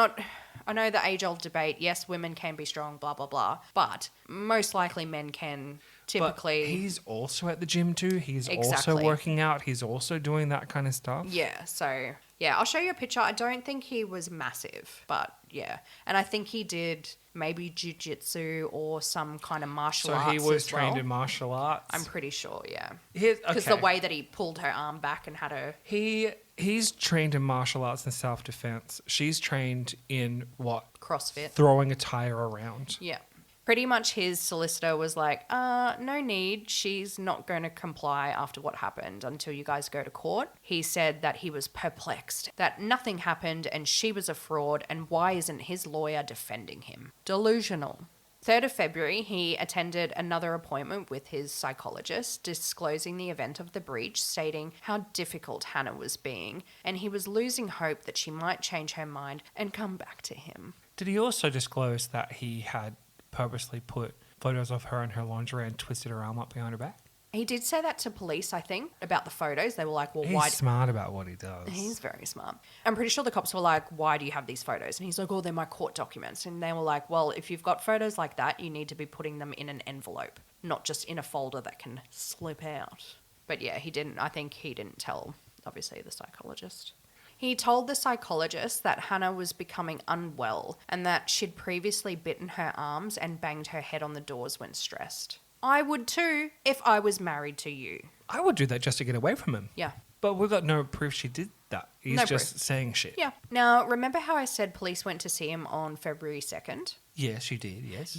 know the age-old debate, yes, women can be strong, blah, blah, blah, but most likely men can typically. But he's also at the gym too. He's Exactly. also working out. He's also doing that kind of stuff. Yeah, so, yeah, I'll show you a picture. I don't think he was massive, but yeah. And I think he did maybe jiu-jitsu or some kind of martial arts. So he was as well. trained in martial arts? I'm pretty sure, yeah. Because the way that he pulled her arm back and had her... He's trained in martial arts and self-defense. She's trained in what? CrossFit. Throwing a tire around. Yeah. Pretty much his solicitor was like, no need. She's not going to comply after what happened until you guys go to court. He said that he was perplexed, that nothing happened and she was a fraud, and why isn't his lawyer defending him? Delusional. 3rd of February, he attended another appointment with his psychologist, disclosing the event of the breach, stating how difficult Hannah was being, and he was losing hope that she might change her mind and come back to him. Did he also disclose that he had purposely put photos of her in her lingerie and twisted her arm up behind her back? He did say that to police, I think, about the photos. They were like, well, He's why... smart about what he does. He's very smart. I'm pretty sure the cops were like, why do you have these photos? And he's like, oh, they're my court documents. And they were like, well, if you've got photos like that, you need to be putting them in an envelope, not just in a folder that can slip out. But yeah, I think he didn't tell, obviously, the psychologist. He told the psychologist that Hannah was becoming unwell and that she'd previously bitten her arms and banged her head on the doors when stressed. I would too if I was married to you. I would do that just to get away from him. Yeah. But we've got no proof she did that. He's No just proof. saying shit. Yeah. Now, remember how I said police went to see him on February 2nd? Yes, you did, yes.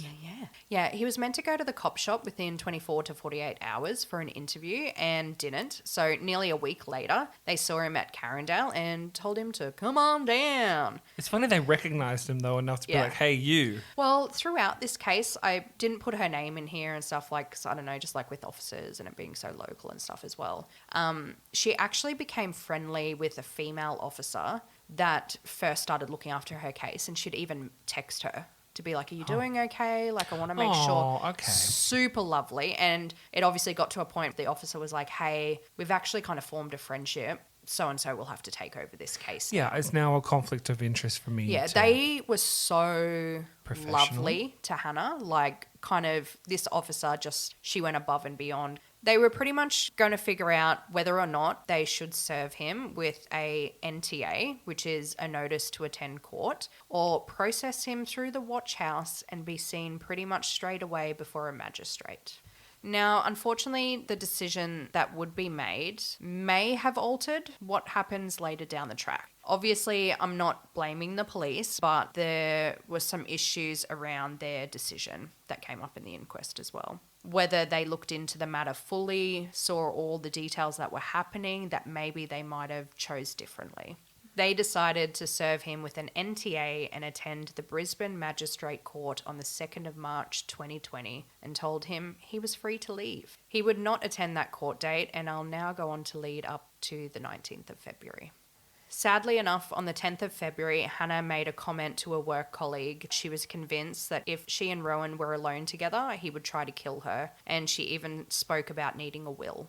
Yeah, he was meant to go to the cop shop within 24 to 48 hours for an interview and didn't. So nearly a week later, they saw him at Carindale and told him to come on down. It's funny they recognised him, though, enough to be Yeah. like, hey, you. Well, throughout this case, I didn't put her name in here and stuff, like, 'cause I don't know, just like with officers and it being so local and stuff as well. She actually became friendly with a female officer that first started looking after her case, and she'd even text her to be like, are you doing okay? Like, I want to make sure. Okay. Super lovely. And it obviously got to a point the officer was like, hey, we've actually kind of formed a friendship. so-and-so will have to take over this case. Yeah, it's now a conflict of interest for me. Yeah, they were so Professional. lovely to Hannah. Like, kind of, this officer she went above and beyond. They were pretty much going to figure out whether or not they should serve him with a NTA, which is a notice to attend court, or process him through the watch house and be seen pretty much straight away before a magistrate. Now, unfortunately, the decision that would be made may have altered what happens later down the track. Obviously, I'm not blaming the police, but there were some issues around their decision that came up in the inquest as well. Whether they looked into the matter fully, saw all the details that were happening, that maybe they might have chose differently. They decided to serve him with an NTA and attend the Brisbane Magistrate Court on the 2nd of March 2020 and told him he was free to leave. He would not attend that court date, and I'll now go on to lead up to the 19th of February. Sadly enough, on the 10th of February, Hannah made a comment to a work colleague. She was convinced that if she and Rowan were alone together, he would try to kill her, and she even spoke about needing a will.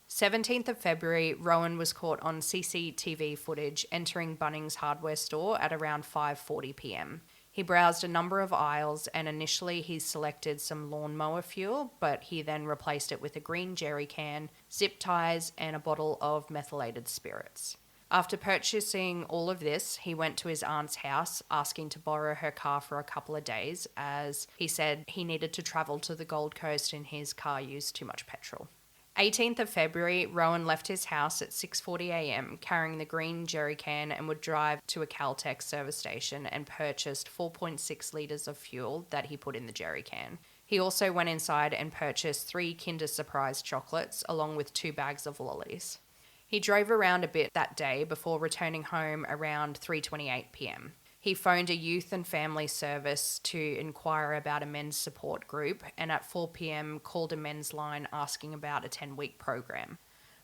17th of February, Rowan was caught on CCTV footage entering Bunnings hardware store at around 5:40 p.m. He browsed a number of aisles and initially he selected some lawnmower fuel, but he then replaced it with a green jerry can, zip ties, and a bottle of methylated spirits. After purchasing all of this, he went to his aunt's house asking to borrow her car for a couple of days, as he said he needed to travel to the Gold Coast and his car used too much petrol. 18th of February, Rowan left his house at 6:40 a.m. carrying the green jerry can and would drive to a Caltex service station and purchased 4.6 litres of fuel that he put in the jerry can. He also went inside and purchased 3 Kinder Surprise chocolates along with 2 bags of lollies. He drove around a bit that day before returning home around 3:28 p.m. He phoned a youth and family service to inquire about a men's support group and at 4 p.m. called a men's line asking about a 10-week program.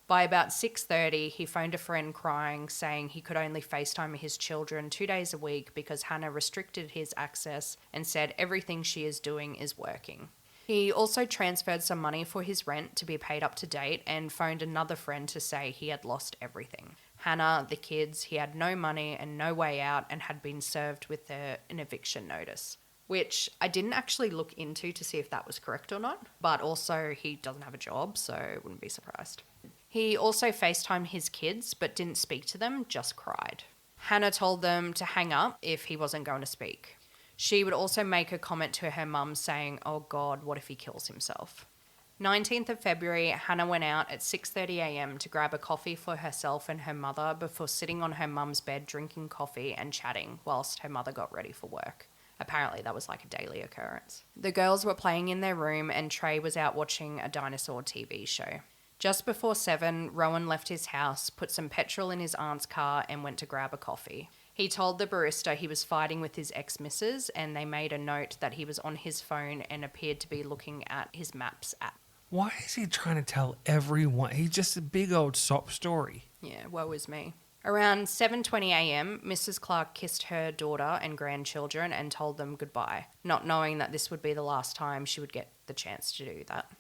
By about 6:30, he phoned a friend crying, saying he could only FaceTime his children 2 days a week because Hannah restricted his access and said everything she is doing is working. He also transferred some money for his rent to be paid up to date and phoned another friend to say he had lost everything. Hannah, the kids, he had no money and no way out and had been served with an eviction notice, which I didn't actually look into to see if that was correct or not, but also he doesn't have a job, so I wouldn't be surprised. He also FaceTimed his kids but didn't speak to them, just cried. Hannah told them to hang up if he wasn't going to speak. She would also make a comment to her mum saying, "Oh God, what if he kills himself?" 19th of February, Hannah went out at 6:30 a.m. to grab a coffee for herself and her mother before sitting on her mum's bed drinking coffee and chatting whilst her mother got ready for work. Apparently that was like a daily occurrence. The girls were playing in their room and Trey was out watching a dinosaur TV show. Just before 7, Rowan left his house, put some petrol in his aunt's car and went to grab a coffee. He told the barista he was fighting with his ex-missus and they made a note that he was on his phone and appeared to be looking at his Maps app. Why is he trying to tell everyone? He's just a big old sob story. Yeah, woe is me. Around 7:20 a.m, Mrs. Clarke kissed her daughter and grandchildren and told them goodbye, not knowing that this would be the last time she would get the chance to do that.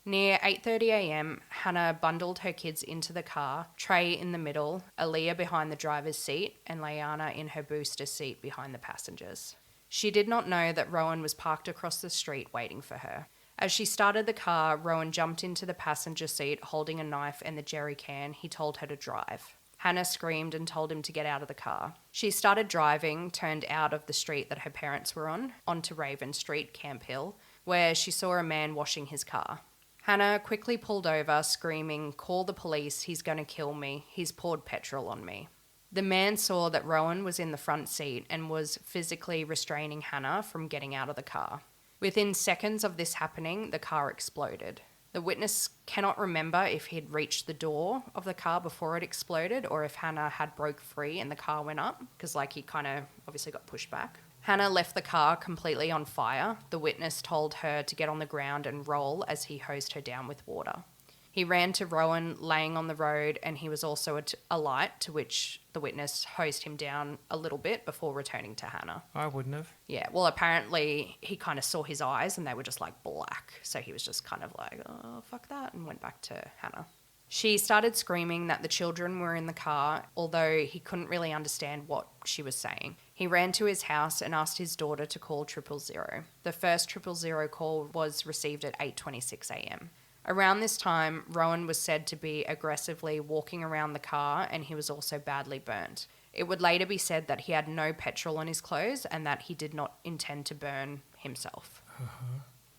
Near 8:30 a.m, Hannah bundled her kids into the car, Trey in the middle, Aaliyah behind the driver's seat, and Laianah in her booster seat behind the passengers. She did not know that Rowan was parked across the street waiting for her. As she started the car, Rowan jumped into the passenger seat holding a knife and the jerry can. He told her to drive. Hannah screamed and told him to get out of the car. She started driving, turned out of the street that her parents were on, onto Raven Street, Camp Hill, where she saw a man washing his car. Hannah quickly pulled over, screaming, "Call the police, he's going to kill me. He's poured petrol on me." The man saw that Rowan was in the front seat and was physically restraining Hannah from getting out of the car. Within seconds of this happening, the car exploded. The witness cannot remember if he had reached the door of the car before it exploded or if Hannah had broke free and the car went up, because he kind of obviously got pushed back. Hannah left the car completely on fire. The witness told her to get on the ground and roll as he hosed her down with water. He ran to Rowan laying on the road and he was also alight, to which the witness hosed him down a little bit before returning to Hannah. I wouldn't have. Yeah, well, apparently he kind of saw his eyes and they were just like black. So he was just kind of like, "Oh, fuck that," and went back to Hannah. She started screaming that the children were in the car, although he couldn't really understand what she was saying. He ran to his house and asked his daughter to call 000. The first 000 call was received at 8:26 a.m. Around this time, Rowan was said to be aggressively walking around the car, and he was also badly burnt. It would later be said that he had no petrol on his clothes and that he did not intend to burn himself.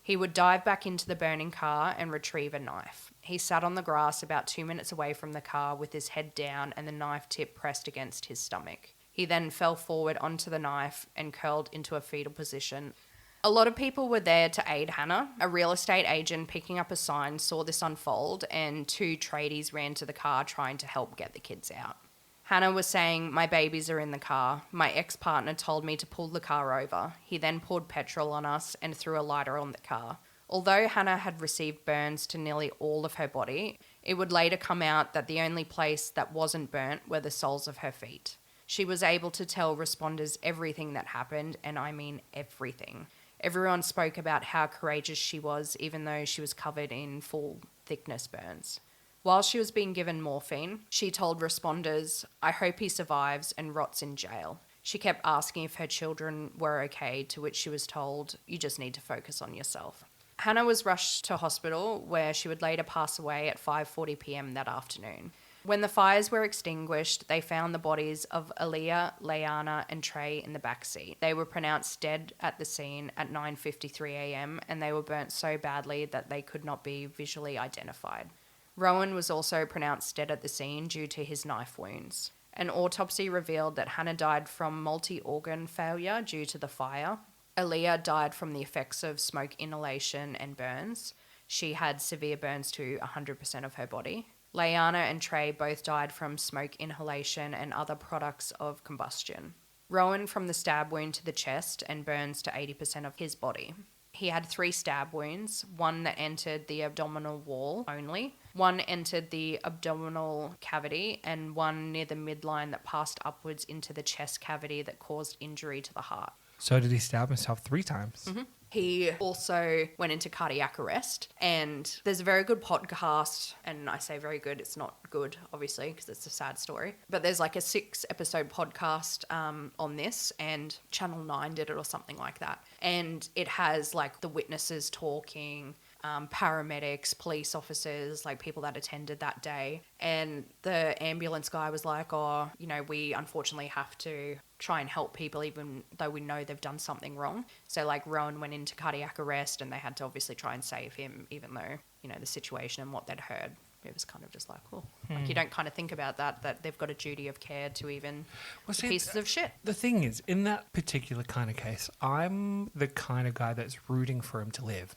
He would dive back into the burning car and retrieve a knife. He sat on the grass about 2 minutes away from the car with his head down and the knife tip pressed against his stomach. He then fell forward onto the knife and curled into a fetal position. A lot of people were there to aid Hannah. A real estate agent picking up a sign saw this unfold, and 2 tradies ran to the car trying to help get the kids out. Hannah was saying, "My babies are in the car. My ex-partner told me to pull the car over. He then poured petrol on us and threw a lighter on the car." Although Hannah had received burns to nearly all of her body, it would later come out that the only place that wasn't burnt were the soles of her feet. She was able to tell responders everything that happened, and I mean everything. Everyone spoke about how courageous she was, even though she was covered in full thickness burns. While she was being given morphine, she told responders, "I hope he survives and rots in jail." She kept asking if her children were okay, to which she was told, "You just need to focus on yourself." Hannah was rushed to hospital, where she would later pass away at 5:40 p.m. that afternoon. When the fires were extinguished, they found the bodies of Aaliyah, Laianah and Trey in the back seat. They were pronounced dead at the scene at 9:53 a.m. and they were burnt so badly that they could not be visually identified. Rowan was also pronounced dead at the scene due to his knife wounds. An autopsy revealed that Hannah died from multi-organ failure due to the fire. Aaliyah died from the effects of smoke inhalation and burns. She had severe burns to 100% of her body. Laianah and Trey both died from smoke inhalation and other products of combustion. Rowan from the stab wound to the chest and burns to 80% of his body. He had 3 stab wounds, one that entered the abdominal wall only, one entered the abdominal cavity, and one near the midline that passed upwards into the chest cavity that caused injury to the heart. So did he stab himself 3 times? Mm-hmm. He also went into cardiac arrest, and there's a very good podcast, and I say very good, it's not good, obviously, because it's a sad story, but there's like a 6-episode podcast on this, and Channel 9 did it or something like that, and it has like the witnesses talking, paramedics, police officers, like people that attended that day, and the ambulance guy was like, "Oh, you know, we unfortunately have to try and help people even though we know they've done something wrong." So like Rowan went into cardiac arrest and they had to obviously try and save him, even though, you know, the situation and what they'd heard. It was kind of just like, oh, like you don't kind of think about that they've got a duty of care to even pieces of shit. The thing is, in that particular kind of case, I'm the kind of guy that's rooting for him to live.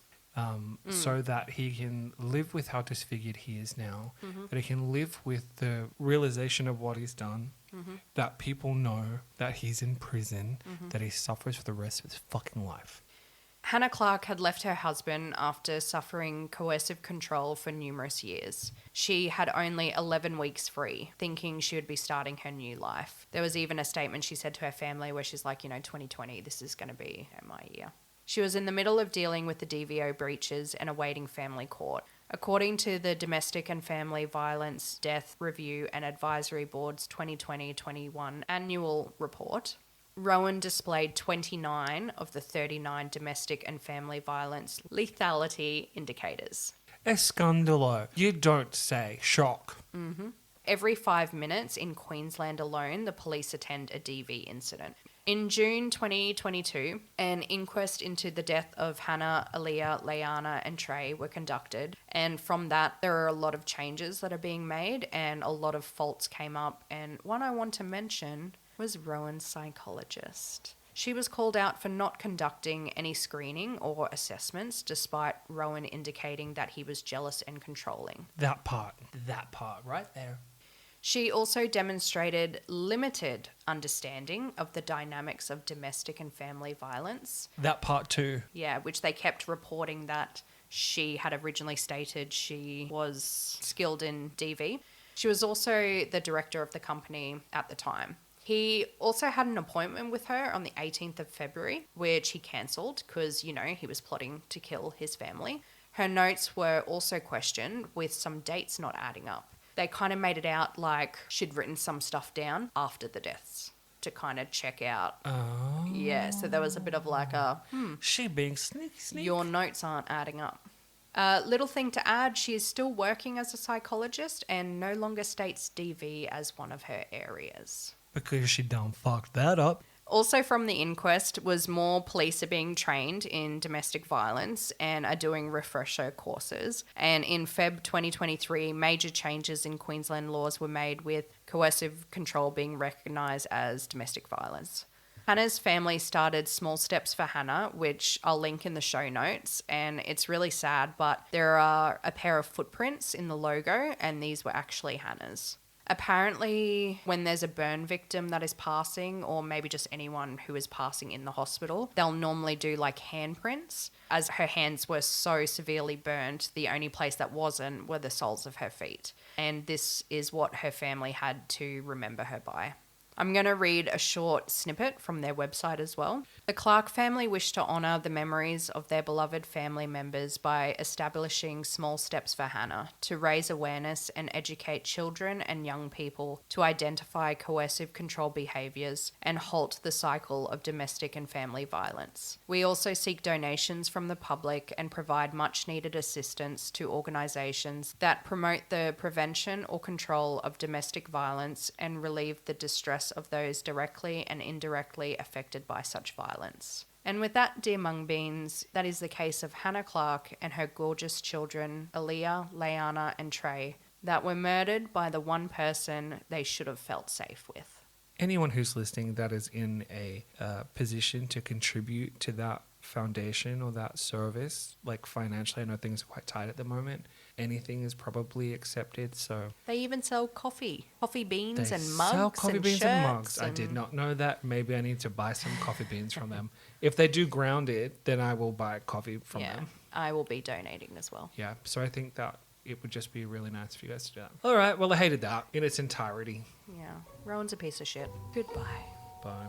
So that he can live with how disfigured he is now, that he can live with the realization of what he's done, that people know that he's in prison, that he suffers for the rest of his fucking life. Hannah Clarke had left her husband after suffering coercive control for numerous years. She had only 11 weeks free, thinking she would be starting her new life. There was even a statement she said to her family where she's like, 2020, this is going to be my year. She was in the middle of dealing with the DVO breaches and awaiting family court. According to the Domestic and Family Violence Death Review and Advisory Board's 2020-21 annual report, Rowan displayed 29 of the 39 domestic and family violence lethality indicators. Escandalo. You don't say. Shock. Every 5 minutes in Queensland alone, the police attend a DV incident. In June 2022, an inquest into the death of Hannah, Aaliyah, Laianah and Trey were conducted, and from that there are a lot of changes that are being made and a lot of faults came up, and one I want to mention was Rowan's psychologist. She was called out for not conducting any screening or assessments, despite Rowan indicating that he was jealous and controlling. That part right there. She also demonstrated limited understanding of the dynamics of domestic and family violence. That part too. Yeah, which they kept reporting that she had originally stated she was skilled in DV. She was also the director of the company at the time. He also had an appointment with her on the 18th of February, which he cancelled because, he was plotting to kill his family. Her notes were also questioned, with some dates not adding up. They kind of made it out like she'd written some stuff down after the deaths to kind of check out. Oh. Yeah, so there was a bit of like She being sneaky. your notes aren't adding up. Little thing to add, she is still working as a psychologist and no longer states DV as one of her areas. Because she done fucked that up. Also from the inquest was more police are being trained in domestic violence and are doing refresher courses. And in Feb 2023, major changes in Queensland laws were made, with coercive control being recognised as domestic violence. Hannah's family started Small Steps for Hannah, which I'll link in the show notes, and it's really sad, but there are a pair of footprints in the logo, and these were actually Hannah's. Apparently, when there's a burn victim that is passing, or maybe just anyone who is passing in the hospital, they'll normally do like handprints. As her hands were so severely burned, the only place that wasn't were the soles of her feet. And this is what her family had to remember her by. I'm going to read a short snippet from their website as well. The Clarke family wish to honour the memories of their beloved family members by establishing Small Steps for Hannah to raise awareness and educate children and young people to identify coercive control behaviours and halt the cycle of domestic and family violence. We also seek donations from the public and provide much needed assistance to organisations that promote the prevention or control of domestic violence and relieve the distress of those directly and indirectly affected by such violence. And with that, dear mung beans, that is the case of Hannah Clarke and her gorgeous children, Aaliyah, Laianah and Trey, that were murdered by the one person they should have felt safe with. Anyone who's listening that is in a position to contribute to that foundation or that service, like financially, I know things are quite tight at the moment, anything is probably accepted. So they even sell coffee beans they and mugs sell coffee and beans shirts and mugs. I did not know that. Maybe I need to buy some coffee beans from them. If they do ground it, then I will buy coffee from them. I will be donating as well. Yeah, so I think that it would just be really nice for you guys to do that. All right, well, I hated that in its entirety. Yeah, Rowan's a piece of shit. Goodbye. Bye.